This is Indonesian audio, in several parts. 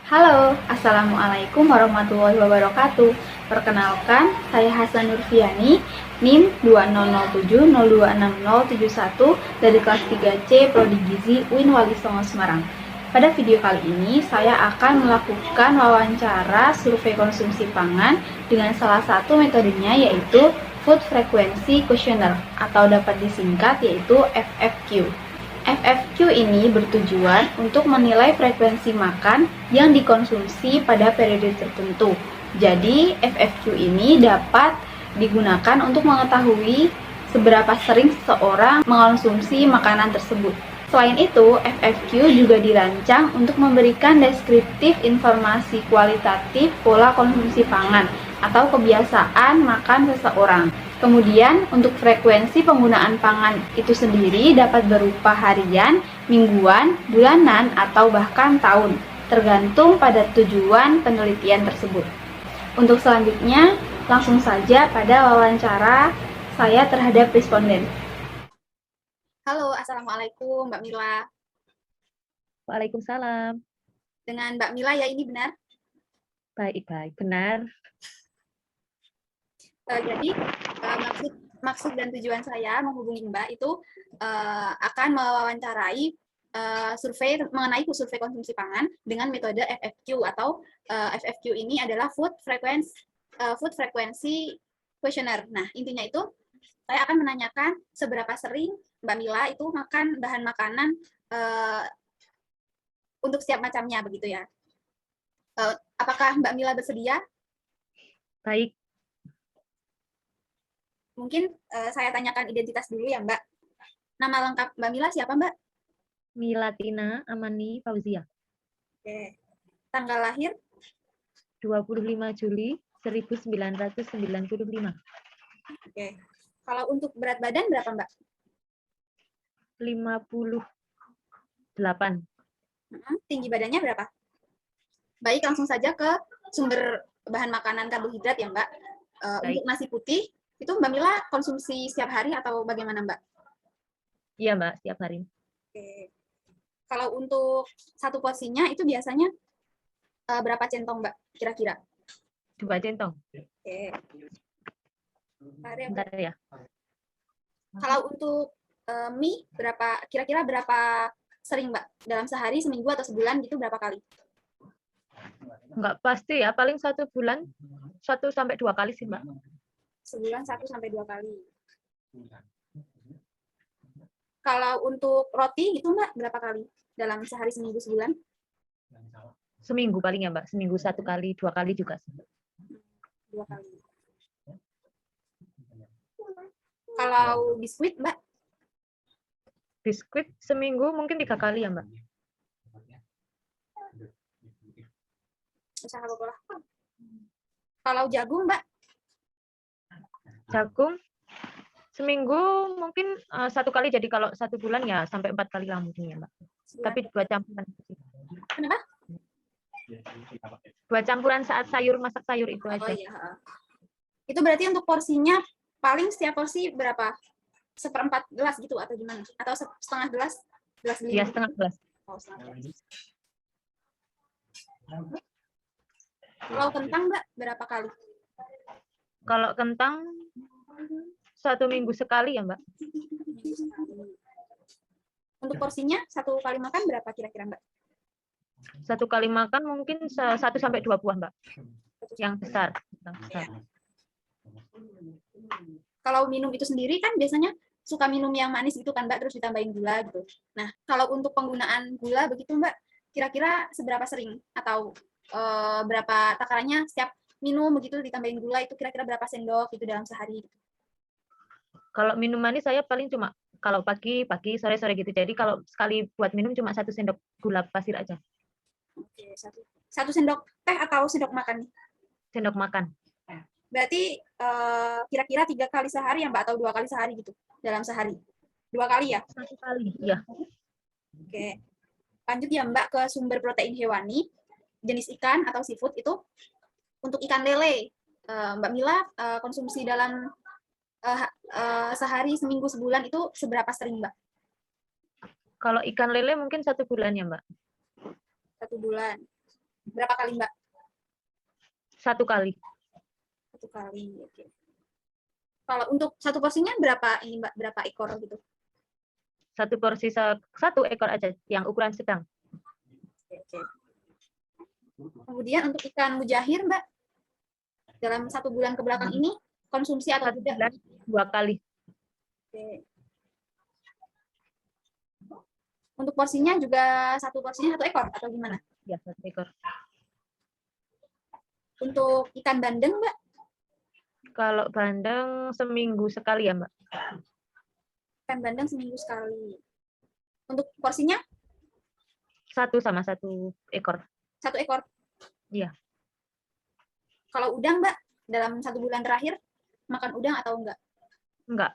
Halo, Assalamualaikum warahmatullahi wabarakatuh. Perkenalkan, saya Hasan Nurfiani, NIM 2007026071 dari kelas 3C Prodi Gizi UIN Wali Songo Semarang. Pada video kali ini, saya akan melakukan wawancara survei konsumsi pangan dengan salah satu metodenya yaitu Food Frequency Questionnaire atau dapat disingkat yaitu FFQ. FFQ ini bertujuan untuk menilai frekuensi makan yang dikonsumsi pada periode tertentu. Jadi, FFQ ini dapat digunakan untuk mengetahui seberapa sering seseorang mengonsumsi makanan tersebut. Selain itu, FFQ juga dirancang untuk memberikan deskriptif informasi kualitatif pola konsumsi pangan atau kebiasaan makan seseorang. Kemudian, untuk frekuensi penggunaan pangan itu sendiri dapat berupa harian, mingguan, bulanan, atau bahkan tahun, tergantung pada tujuan penelitian tersebut. Untuk selanjutnya, langsung saja pada wawancara saya terhadap responden. Halo, Assalamualaikum Mbak Mila. Waalaikumsalam. Dengan Mbak Mila ya, ini benar? Baik, benar. Jadi maksud dan tujuan saya menghubungi Mbak itu akan mewawancarai survei mengenai survei konsumsi pangan dengan metode FFQ atau FFQ ini adalah Food Frequency Questionnaire. Nah, intinya itu saya akan menanyakan seberapa sering Mbak Mila itu makan bahan makanan untuk setiap macamnya begitu ya. Apakah Mbak Mila bersedia? Baik. Mungkin saya tanyakan identitas dulu ya, Mbak. Nama lengkap Mbak Mila siapa, Mbak? Milatina Amani Fauzia. Oke. Tanggal lahir? 25 Juli 1995. Oke. Kalau untuk berat badan berapa, Mbak? 58. Tinggi badannya berapa? Baik, langsung saja ke sumber bahan makanan karbohidrat ya, Mbak. Untuk nasi putih, itu Mbak Mila konsumsi setiap hari atau bagaimana, Mbak? Iya, Mbak, setiap hari. Oke. Kalau untuk satu porsinya itu biasanya berapa centong, Mbak, kira-kira? 2 centong. Oke. Bentar ya. Kalau untuk mie, kira-kira berapa sering, Mbak? Dalam sehari, seminggu, atau sebulan gitu berapa kali? Enggak pasti ya, paling 1 bulan 1 sampai 2 kali sih, Mbak. Sebulan 1 sampai 2 kali. Kalau untuk roti gitu, Mbak, berapa kali? Dalam sehari, seminggu, sebulan? Seminggu paling ya, Mbak. Seminggu 1 kali, 2 kali juga sih. 2 kali. Kalau biskuit, Mbak? Biskuit seminggu mungkin 3 kali ya, Mbak. Kalau jagung, Mbak? Jagung seminggu mungkin 1 kali, jadi kalau 1 bulan ya sampai 4 kali lah mungkin ya, Mbak. Tapi 2 campuran. Kenapa? 2 campuran saat masak sayur itu aja. Oh iya. Itu berarti untuk porsinya paling setiap porsi berapa? 1/4 gelas gitu atau gimana? Atau setengah gelas? Gelas beli? Iya, setengah gelas. Oh, setengah gelas. Kalau kentang, Mbak, berapa kali? Kalau kentang 1 minggu sekali ya, Mbak. Untuk porsinya 1 kali makan berapa kira-kira, Mbak? 1 kali makan mungkin 1 sampai 2 buah, Mbak. Yang besar. Kalau minum itu sendiri kan biasanya suka minum yang manis gitu kan, Mbak, terus ditambahin gula gitu. Nah, kalau untuk penggunaan gula begitu, Mbak, kira-kira seberapa sering? Atau berapa takarannya setiap minum begitu ditambahin gula itu kira-kira berapa sendok gitu dalam sehari? Kalau minum manis saya paling cuma kalau pagi, sore gitu. Jadi kalau sekali buat minum cuma 1 sendok gula pasir aja. Oke, 1 sendok teh atau sendok makan? Sendok makan. Berarti kira-kira 3 kali sehari ya, Mbak, atau 2 kali sehari gitu dalam sehari? 2 kali ya? 1 kali, iya. Oke. Lanjut ya, Mbak, ke sumber protein hewani. Jenis ikan atau seafood itu untuk ikan lele. Mbak Mila konsumsi dalam sehari, seminggu, sebulan itu seberapa sering, Mbak? Kalau ikan lele mungkin 1 bulan ya, Mbak. 1 bulan. Berapa kali Mbak? 1 kali. 1 kali. Oke. Kalau untuk satu porsinya berapa ini Mbak? Berapa ekor gitu? 1 porsi 1 ekor aja yang ukuran sedang. Oke. Kemudian untuk ikan mujahir Mbak, dalam 1 bulan ke belakang ini konsumsi atau 1 tidak? bulan 2 kali. Oke. Untuk porsinya juga 1 porsinya 1 ekor atau gimana? Ya, 1 ekor. Untuk ikan bandeng Mbak? Kalau bandeng seminggu sekali ya, Mbak. Ikan bandeng seminggu sekali. Untuk porsinya? 1 sama 1 ekor. 1 ekor. Iya. Kalau udang Mbak, dalam 1 bulan terakhir makan udang atau enggak? Enggak.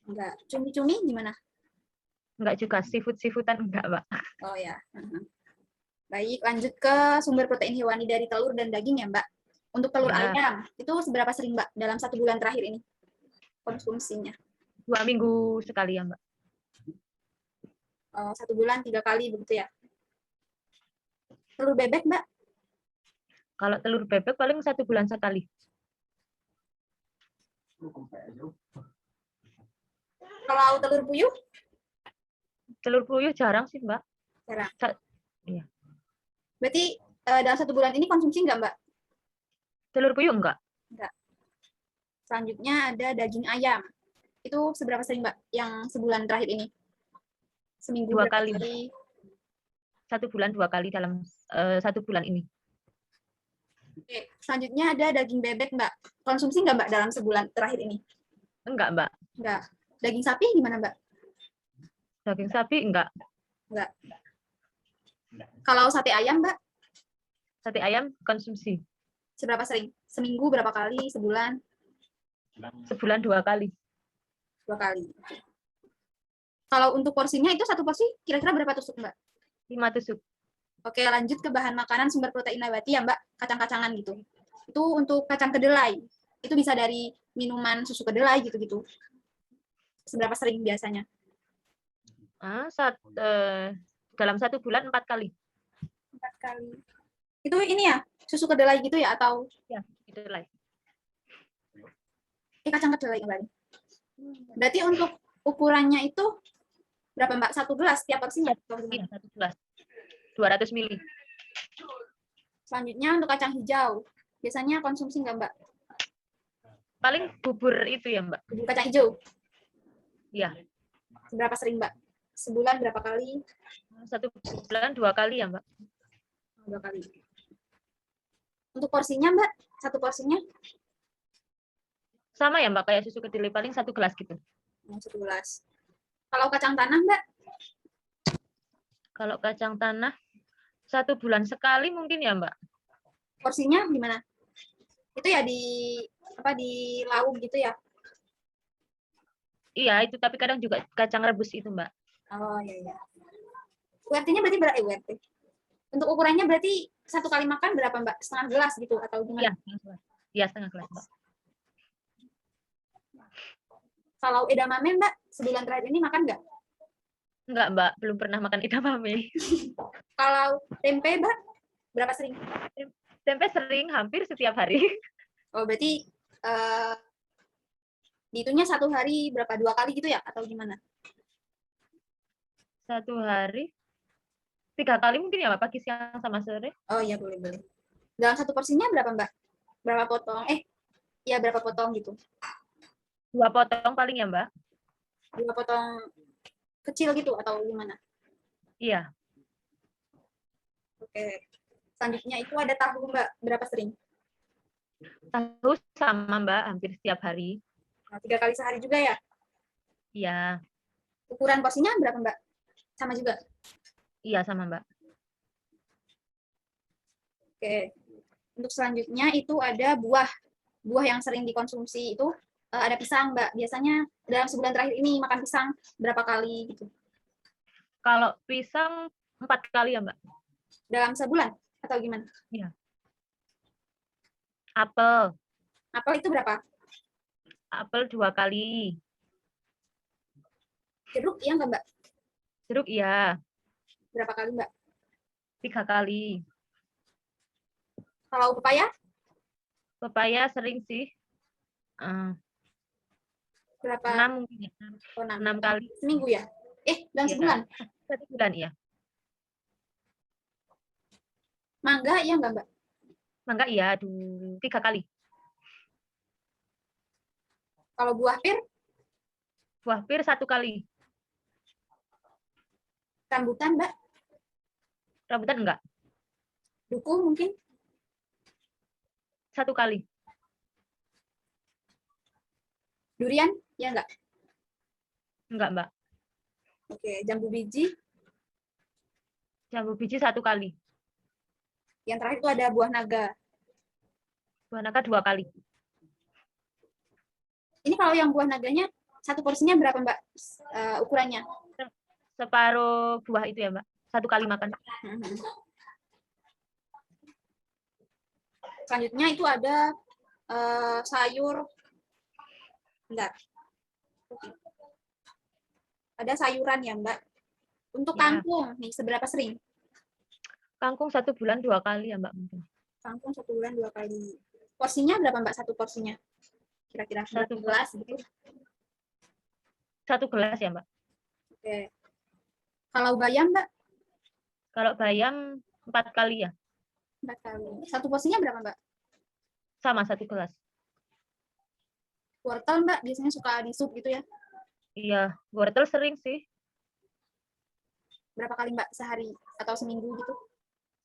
Enggak. Cumi-cumi gimana? Enggak juga. Seafood-seafoodan enggak, Mbak. Oh ya. Baik, lanjut ke sumber protein hewani dari telur dan daging ya Mbak. Untuk telur Ya. ayam, itu seberapa sering Mbak dalam 1 bulan terakhir ini konsumsinya? 2 minggu sekali ya, Mbak. 1 bulan 3 kali begitu ya. Telur bebek Mbak? Kalau telur bebek paling 1 bulan sekali. Kalau telur puyuh? Telur puyuh jarang sih, Mbak. Jarang. Iya. Berarti dalam 1 bulan ini konsumsi nggak Mbak? Telur puyuh enggak? Enggak. Selanjutnya ada daging ayam. Itu seberapa sering Mbak yang sebulan terakhir ini? Seminggu 2 berapa kali. kali? 1 bulan 2 kali dalam 1 bulan ini. Oke. Selanjutnya ada daging bebek Mbak. Konsumsi nggak Mbak dalam sebulan terakhir ini? Enggak, Mbak. Enggak. Daging sapi gimana Mbak? Daging sapi enggak. Enggak. Kalau sate ayam Mbak? Sate ayam konsumsi. Seberapa sering? Seminggu berapa kali? Sebulan? Sebulan 2 kali. 2 kali. Kalau untuk porsinya itu 1 porsi kira-kira berapa tusuk Mbak? 5 tusuk. Oke, lanjut ke bahan makanan sumber protein nabati ya Mbak, kacang-kacangan gitu. Itu untuk kacang kedelai. Itu bisa dari minuman susu kedelai gitu-gitu. Seberapa sering biasanya? Dalam 1 bulan 4 kali. 4 kali. Itu ini ya, susu kedelai gitu ya atau Ya, kedelai. kacang kedelai kembali. Berarti untuk ukurannya itu berapa Mbak? 1 gelas tiap porsinya? Iya, 1 gelas. 200 ml. Selanjutnya untuk kacang hijau. Biasanya konsumsi nggak Mbak? Paling bubur itu ya, Mbak. Bubur kacang hijau. Iya. Seberapa sering Mbak? Sebulan berapa kali? 1 bulan 2 kali ya, Mbak. 2 kali. Untuk porsinya Mbak? 1 porsinya? Sama ya, Mbak, kayak susu kedelai, paling 1 gelas gitu. 1 gelas. Kalau kacang tanah Mbak? Kalau kacang tanah 1 bulan sekali mungkin ya, Mbak. Porsinya gimana? Itu ya di lauk gitu ya? Iya, itu tapi kadang juga kacang rebus itu, Mbak. Oh iya iya. URT-nya berarti berapa URT? Untuk ukurannya berarti 1 kali makan berapa Mbak? Setengah gelas gitu atau Iya, gimana? iya setengah gelas, Mbak. Kalau edamame Mbak, sebulan terakhir ini makan nggak? Enggak, Mbak, belum pernah makan edamame. Kalau tempe Mbak, berapa sering? Tempe sering, hampir setiap hari. Oh berarti dihitungnya 1 hari berapa? 2 kali gitu ya? Atau gimana? 1 hari 3 kali mungkin ya, Mbak, pagi, siang, sama sore. Oh iya boleh boleh. Dalam 1 porsinya berapa Mbak? Berapa potong? Iya berapa potong gitu? 2 potong paling ya, Mbak. 2 potong kecil gitu atau gimana? Iya. Oke. Selanjutnya itu ada tahu Mbak, berapa sering? Tahu sama, Mbak, hampir setiap hari. Nah, 3 kali sehari juga ya? Iya. Ukuran porsinya berapa Mbak? Sama juga? Iya, sama, Mbak. Oke. Untuk selanjutnya itu ada buah. Buah yang sering dikonsumsi itu ada pisang Mbak. Biasanya dalam sebulan terakhir ini makan pisang berapa kali gitu? Kalau pisang 4 kali ya, Mbak. Dalam sebulan atau gimana? Iya. Apel. Apel itu berapa? Apel 2 kali. Jeruk iya nggak Mbak? Jeruk iya. Berapa kali Mbak? 3 kali. Kalau pepaya Pepaya sering sih. berapa? 6 mungkin ya. Oh, 6. 6 kali. Seminggu ya? Dalam Ya. sebulan? 1 bulan ya. Mangga ya enggak, Mbak? Mangga iya, aduh, 3 kali. Kalau buah pir, Buah pir 1 kali. rambutan, Mbak? Rambutan enggak? Duku mungkin? 1 kali. Durian? Ya enggak? Enggak, Mbak. Oke, jambu biji. Jambu biji 1 kali. Yang terakhir itu ada buah naga. Buah naga 2 kali. Ini kalau yang buah naganya, satu porsinya berapa, Mbak? Ukurannya? Separuh buah itu ya, Mbak. 1 kali makan. Selanjutnya itu ada sayur. Bentar. Ada sayuran ya, Mbak. Untuk Ya. kangkung, nih seberapa sering? Kangkung 1 bulan 2 kali ya, Mbak. Mungkin. Kangkung 1 bulan 2 kali. Porsinya berapa, Mbak? Satu porsinya? Kira-kira 1 gelas gitu? 1 gelas ya, Mbak. Oke. Kalau bayam, Mbak? Kalau bayam 4 kali ya. 4 kali. Satu porsinya berapa, Mbak? Sama 1 gelas. Wortel, Mbak, biasanya suka di sup gitu ya? Iya, wortel sering sih. Berapa kali, Mbak, sehari atau seminggu gitu?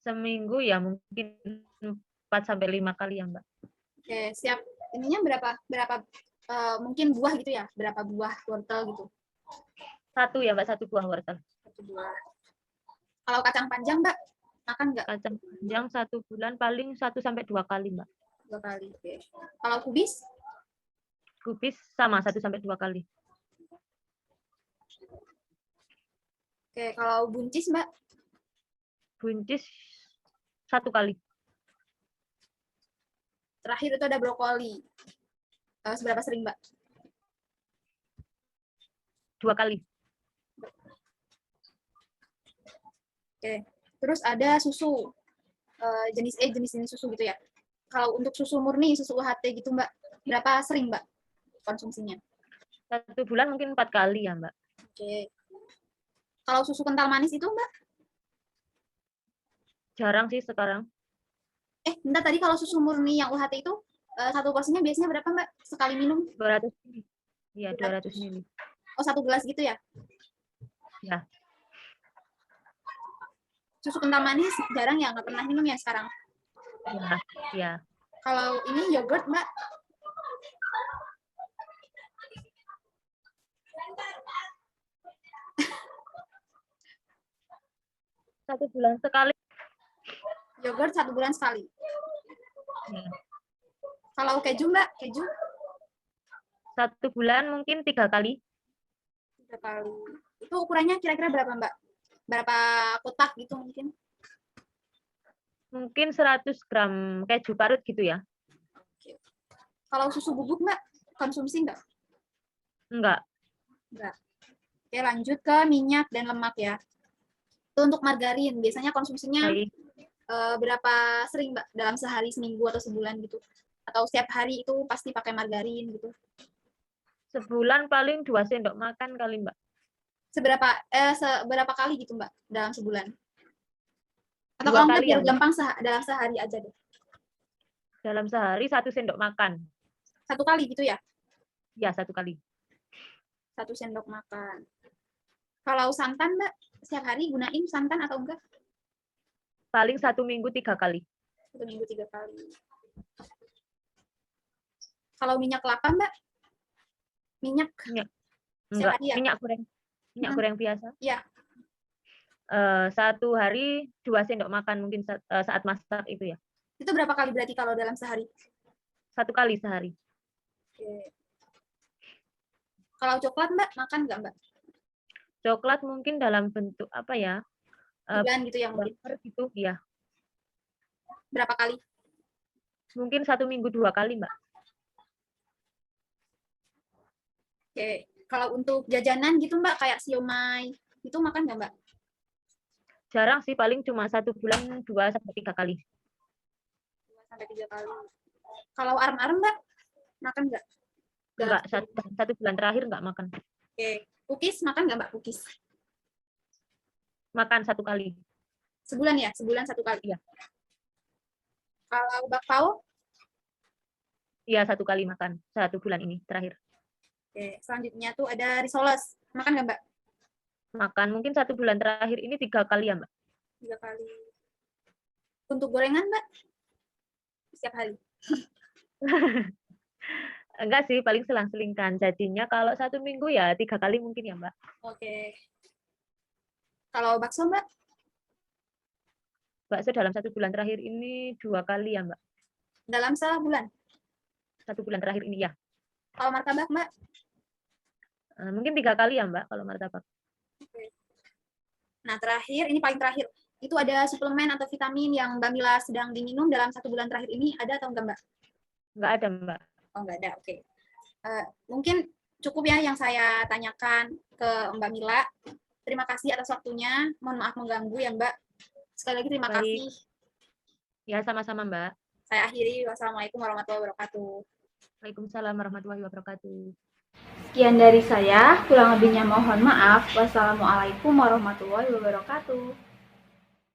Seminggu ya mungkin 4 sampai 5 kali ya, Mbak. Oke, siap. Ininya berapa mungkin buah gitu ya? Berapa buah wortel gitu? 1 ya, Mbak, 1 buah wortel. 1 buah. Kalau kacang panjang, Mbak, makan nggak? Kacang panjang 1 bulan paling 1 sampai 2 kali, Mbak. 2 kali. Oke. Kalau kubis? Kubis sama 1 sampai 2 kali. Oke, kalau buncis, Mbak? Buncis 1 kali. Terakhir itu ada brokoli. Seberapa sering, Mbak? 2 kali. Oke. Terus ada susu. Jenis susu gitu ya. Kalau untuk susu murni, susu UHT gitu, Mbak, berapa sering, Mbak, konsumsinya? 1 bulan mungkin 4 kali ya, Mbak. Oke. Kalau susu kental manis itu, Mbak? Jarang sih sekarang. Bentar, tadi kalau susu murni yang UHT itu, satu porsinya biasanya berapa, Mbak? Sekali minum? 200 ml. Iya, 200 ml. Oh, 1 gelas gitu ya? Ya. Susu kental manis jarang ya, nggak pernah minum ya sekarang? Ya, ya. Kalau ini yogurt, Mbak? Satu bulan sekali. Yogurt 1 bulan sekali. Ya. Kalau keju, Mbak? Keju? 1 bulan mungkin 3 kali. 3 kali. Itu ukurannya kira-kira berapa, Mbak? Berapa kotak gitu mungkin? Mungkin 100 gram keju parut gitu ya. Oke. Kalau susu bubuk, Mbak, konsumsi nggak? Enggak. Enggak. Oke, lanjut ke minyak dan lemak ya. Itu untuk margarin, biasanya konsumsinya berapa sering, Mbak? Dalam sehari, seminggu, atau sebulan gitu? Atau setiap hari itu pasti pakai margarin gitu? Sebulan paling 2 sendok makan kali, Mbak. Seberapa kali gitu, Mbak, dalam sebulan? Atau 2 kalau enggak kali biar ya, Mbak? gampang dalam sehari aja deh. Dalam sehari 1 sendok makan. 1 kali gitu ya? Ya, 1 kali. 1 sendok makan. Kalau santan, Mbak, setiap hari gunain santan atau enggak? Paling 1 minggu 3 kali. 1 minggu 3 kali. Kalau minyak kelapa, Mbak? Minyak Enggak, ya? minyak goreng. Minyak goreng biasa. Iya. 1 hari 2 sendok makan mungkin saat masak itu ya. Itu berapa kali berarti kalau dalam sehari? 1 kali sehari. Oke. Kalau coklat, Mbak, makan nggak, Mbak? Coklat mungkin dalam bentuk apa ya? Bulan gitu ya mungkin. Gitu ya. Berapa kali? Mungkin 1 minggu 2 kali, Mbak. Oke. Kalau untuk jajanan gitu, Mbak, kayak siomay, itu makan nggak, Mbak? Jarang sih, paling cuma 1 bulan 2 sampai 3 kali. sampai 3 kali. Kalau arem-arem Mbak, makan nggak? Enggak, satu bulan terakhir enggak makan. Oke. Cookies makan nggak Mbak? Cookies? Makan 1 kali. Sebulan ya? Sebulan 1 kali? Iya. Kalau bakpao? Iya, 1 kali makan 1 bulan ini terakhir. Oke. Selanjutnya tuh ada risoles. Makan nggak Mbak? Makan mungkin 1 bulan terakhir ini 3 kali ya, Mbak. 3 kali. Untuk gorengan Mbak? Setiap hari? Enggak sih, paling selang-selingkan. Jadinya kalau 1 minggu ya 3 kali mungkin ya, Mbak. Oke. Kalau bakso Mbak? Bakso dalam 1 bulan terakhir ini 2 kali ya, Mbak. Dalam sebulan? 1 bulan terakhir ini ya. Kalau martabak Mbak? Mungkin 3 kali ya, Mbak, kalau martabak. Oke. Nah, terakhir, ini paling terakhir. Itu ada suplemen atau vitamin yang Mbak Mila sedang diminum dalam 1 bulan terakhir ini, ada atau enggak Mbak? Enggak ada, Mbak. Oh, enggak ada, oke. Mungkin cukup ya yang saya tanyakan ke Mbak Mila. Terima kasih atas waktunya. Mohon maaf mengganggu ya Mbak. Sekali lagi terima kasih. Ya, sama-sama, Mbak. Saya akhiri. Wassalamualaikum warahmatullahi wabarakatuh. Waalaikumsalam warahmatullahi wabarakatuh. Sekian dari saya, kurang lebihnya mohon maaf. Wassalamualaikum warahmatullahi wabarakatuh.